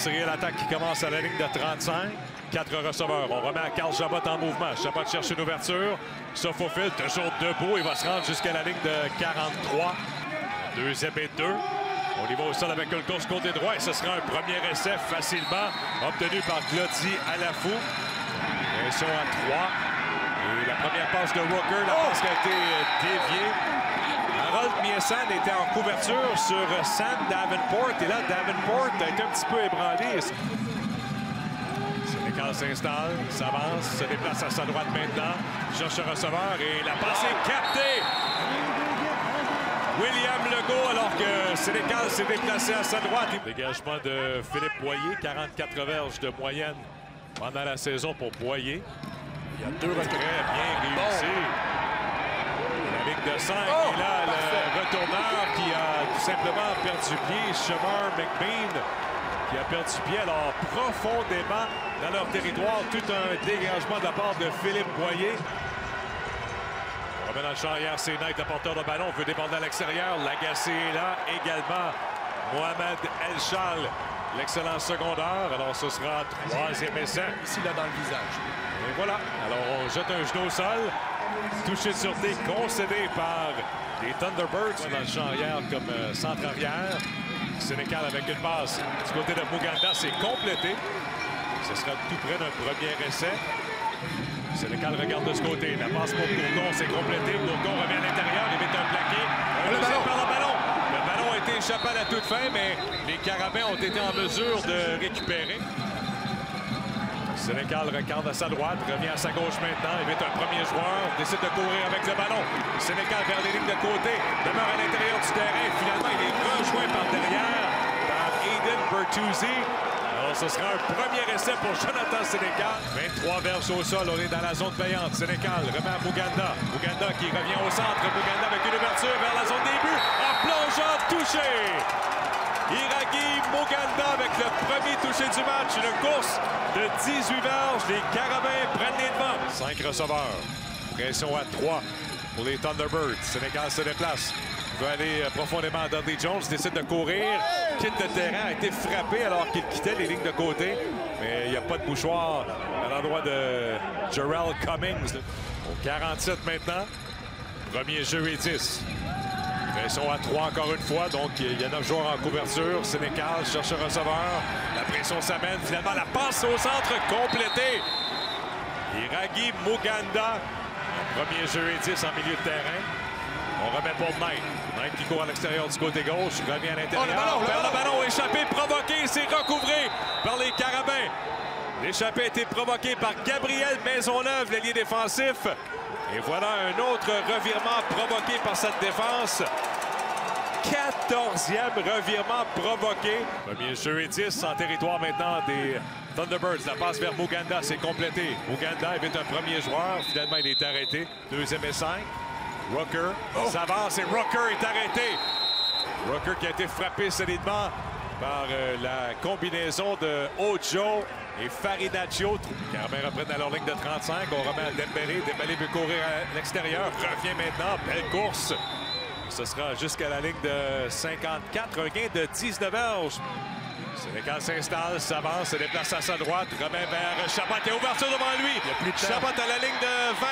série à l'attaque qui commence à la ligne de 35. 4 receveurs. On remet à Carl Chabot en mouvement. Chabot cherche une ouverture. Sofofil toujours debout. Il va se rendre jusqu'à la ligne de 43. Deuxième et 2. On y va au sol avec une course côté droit. Et ce sera un premier essai facilement obtenu par Glody Alafou. Pression à 3. Et la première passe de Rooker. La passe qui a été déviée. Harold Miesan était en couverture sur Sam Davenport. Et là, Davenport a été un petit peu ébranlé. Sénécal s'installe, s'avance, se déplace à sa droite maintenant. Cherche un receveur et la passe est captée. William Legault alors que Sénécal s'est déplacé à sa droite. Dégagement de Philippe Boyer, 44 verges de moyenne pendant la saison pour Boyer. Il y a 2 retraits bien réussis. La ligne de 5 et là, le retourneur qui a tout simplement perdu pied, Shamar McBean, qui a perdu pied alors profondément dans leur territoire. Tout un dégagement de la part de Philippe Boyer. On remet dans le champ arrière, c'est Knight, le porteur de ballon, veut déborder à l'extérieur. Lagacé est là également. Mohamed Elchal, l'excellent secondaire. Alors ce sera 3e essai. Ici, là, dans le visage. Et voilà. Alors on jette un genou au sol. Touché de sûreté concédé par les Thunderbirds dans le champ arrière comme centre arrière. Sénécal avec une passe du côté de Muganda, c'est complété. Ce sera tout près d'un premier essai. Sénécal regarde de ce côté. La passe pour Gourdon, c'est complété. Gourdon revient à l'intérieur, il évite un plaqué. Le ballon. Le ballon a été échappé à la toute fin, mais les Carabins ont été en mesure de récupérer. Sénécal regarde à sa droite, revient à sa gauche maintenant, évite un premier joueur, décide de courir avec le ballon. Sénécal vers les lignes de côté, demeure à l'intérieur du terrain. Finalement, il est rejoint par derrière par Aiden Bertuzzi. Alors, ce sera un premier essai pour Jonathan Sénécal. 23 verges au sol, on est dans la zone payante. Sénécal remet à Muganda. Muganda qui revient au centre. Muganda avec une ouverture vers la zone début. En plongeant, touché. Iragi Muganda avec le premier touché du match. Une course de 18 verges. Les Carabins prennent les devants. 5 receveurs. Pression à 3 pour les Thunderbirds. Sénégal se déplace. Veut aller profondément. Dudley Jones décide de courir. Quitte le terrain. A été frappé alors qu'il quittait les lignes de côté. Mais il n'y a pas de mouchoir à l'endroit de Jarrell Cummings. Au 47 maintenant. Premier jeu et 10. Pression à 3 encore une fois, donc il y a 9 joueurs en couverture. Sénécal cherche un receveur. La pression s'amène. Finalement, la passe au centre complétée. Iragi Muganda. Premier jeu et 10 en milieu de terrain. On remet pour Knight. Knight qui court à l'extérieur du côté gauche. Revient à l'intérieur. Le ballon échappé, provoqué. C'est recouvré par les Carabins. L'échappée a été provoquée par Gabriel Maisonneuve, l'ailier défensif. Et voilà un autre revirement provoqué par cette défense. 14e revirement provoqué. Premier jeu et 10 en territoire maintenant des Thunderbirds. La passe vers Muganda, c'est complété. Muganda évite un premier joueur. Finalement, il est arrêté. 2e et 5. Rooker s'avance et Rooker est arrêté. Rooker qui a été frappé solidement par la combinaison de Ojo et Farinaccio. Carabins reprennent à leur ligne de 35. On remet à Dembélé. Dembélé veut courir à l'extérieur. Revient maintenant. Belle course. Ce sera jusqu'à la ligne de 54. Un gain de 19 verges. Sénécal s'installe, s'avance, se déplace à sa droite. Remet vers Chabot. Il y a ouverture devant lui. Chabot à la ligne de 20.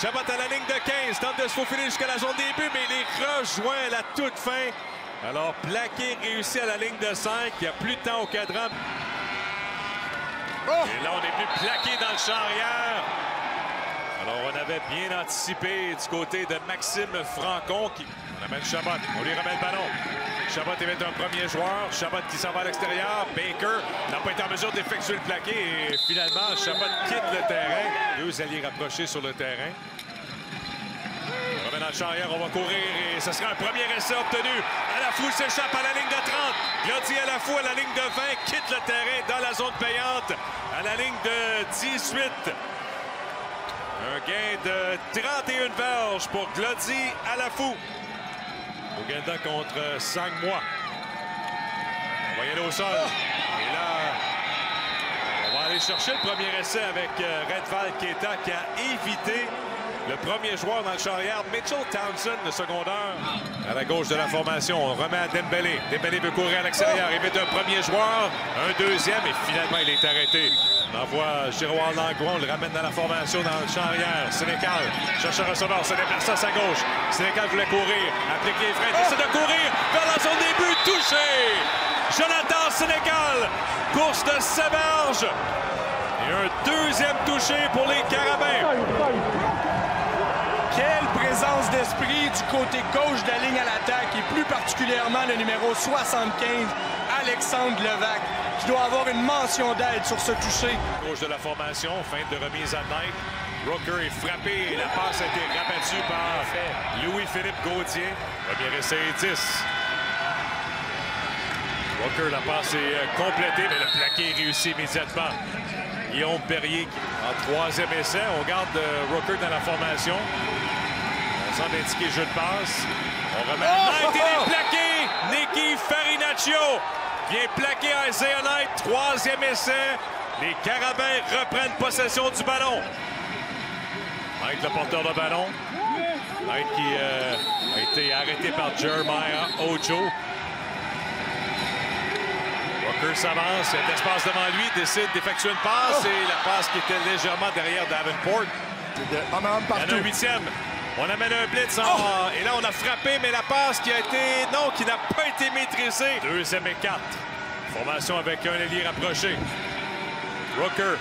Chabot à la ligne de 15. Tente de se faufiler jusqu'à la zone début, mais il est rejoint à la toute fin. Alors, plaqué réussi à la ligne de 5. Il n'y a plus de temps au cadran. Et là, on est plus plaqué dans le champ arrière. Alors, on avait bien anticipé du côté de Maxime Francon qui ramène Chabot. On lui remet le ballon. Chabot évite un premier joueur. Chabot qui s'en va à l'extérieur. Baker n'a pas été en mesure d'effectuer le plaqué. Et finalement, Chabot quitte le terrain. 2 alliés rapprochés sur le terrain. On remet dans le champ arrière, on va courir et ce sera un premier essai obtenu. Alafou s'échappe à la ligne de 30. Glody Alafou à la ligne de 20, quitte le terrain dans la zone payante à la ligne de 18. Un gain de 31 verges pour Glody Alafou. Muganda contre Sangmois. On va y aller au sol. Et là, on va aller chercher le premier essai avec Redval Keita qui a évité Le premier joueur dans le champ arrière, Mitchell Townsend, le secondaire. À la gauche de la formation, on remet à Dembélé. Dembélé veut courir à l'extérieur. Il met un premier joueur, un deuxième, et finalement, il est arrêté. On envoie Giroud Langlois, on le ramène dans la formation dans le champ arrière. Sénécal cherche un receveur, se déplace à sa gauche. Sénécal voulait courir, applique les freins, décide de courir vers la zone des buts, touché! Jonathan Sénécal, course de Séberge. Et un deuxième touché pour les Carabins. Quelle présence d'esprit du côté gauche de la ligne à l'attaque et plus particulièrement le numéro 75, Alexandre Levac, qui doit avoir une mention d'aide sur ce toucher. Gauche de la formation, fin de remise à Knight. Rooker est frappé et la passe a été rabattue par Louis-Philippe Gauthier. Premier essai 10. Rooker, la passe est complétée, mais le plaqué est réussi immédiatement. Guillaume Perrier en troisième essai. On garde Rooker dans la formation. On semble indiquer jeu de passe. On remet Knight, il est plaqué. Nicky Farinaccio vient plaquer Isaiah Knight. Troisième essai. Les Carabins reprennent possession du ballon. Knight, le porteur de ballon. Knight qui a été arrêté par Jeremiah Ojo. Rooker s'avance, il y a de l'espace devant lui, décide d'effectuer une passe et la passe qui était légèrement derrière Davenport. Il y en a un huitième. On amène un blitz et là on a frappé, mais la passe qui a été, non, qui n'a pas été maîtrisée. Deuxième et 4. Formation avec un ailier rapproché. Rooker.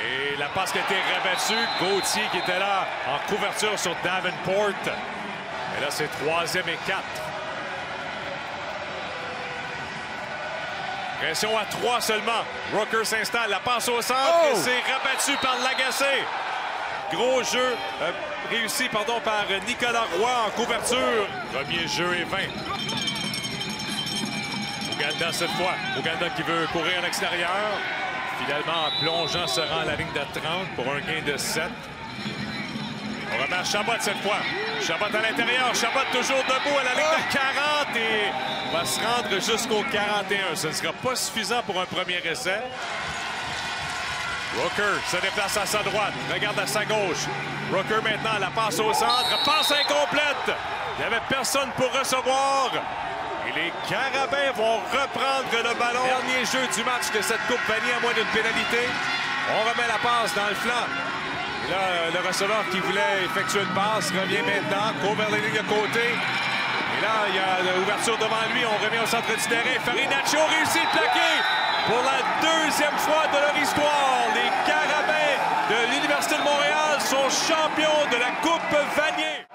Et la passe qui a été rabattue. Gauthier qui était là en couverture sur Davenport. Et là c'est troisième et 4. Pression à 3 seulement. Rooker s'installe, la passe au centre et c'est rabattu par Lagacé. Gros jeu réussi par Nicolas Roy en couverture. Premier jeu et 20. Ouganda cette fois. Ouganda qui veut courir à l'extérieur. Finalement, en plongeant, se rend à la ligne de 30 pour un gain de 7. On remet à Chabot cette fois. Chabot à l'intérieur. Chabot toujours debout à la ligne de 40 et va se rendre jusqu'au 41. Ce ne sera pas suffisant pour un premier essai. Rooker se déplace à sa droite. Regarde à sa gauche. Rooker maintenant, la passe au centre. Passe incomplète. Il n'y avait personne pour recevoir. Et les Carabins vont reprendre le ballon. Dernier jeu du match de cette Coupe Vanier à moins d'une pénalité. On remet la passe dans le flanc. Et là, le receveur qui voulait effectuer une passe revient maintenant, court vers les lignes de côté. Et là, il y a l'ouverture devant lui. On revient au centre du terrain. Farinaccio réussit de plaquer pour la deuxième fois de leur histoire. Les Carabins de l'Université de Montréal sont champions de la Coupe Vanier.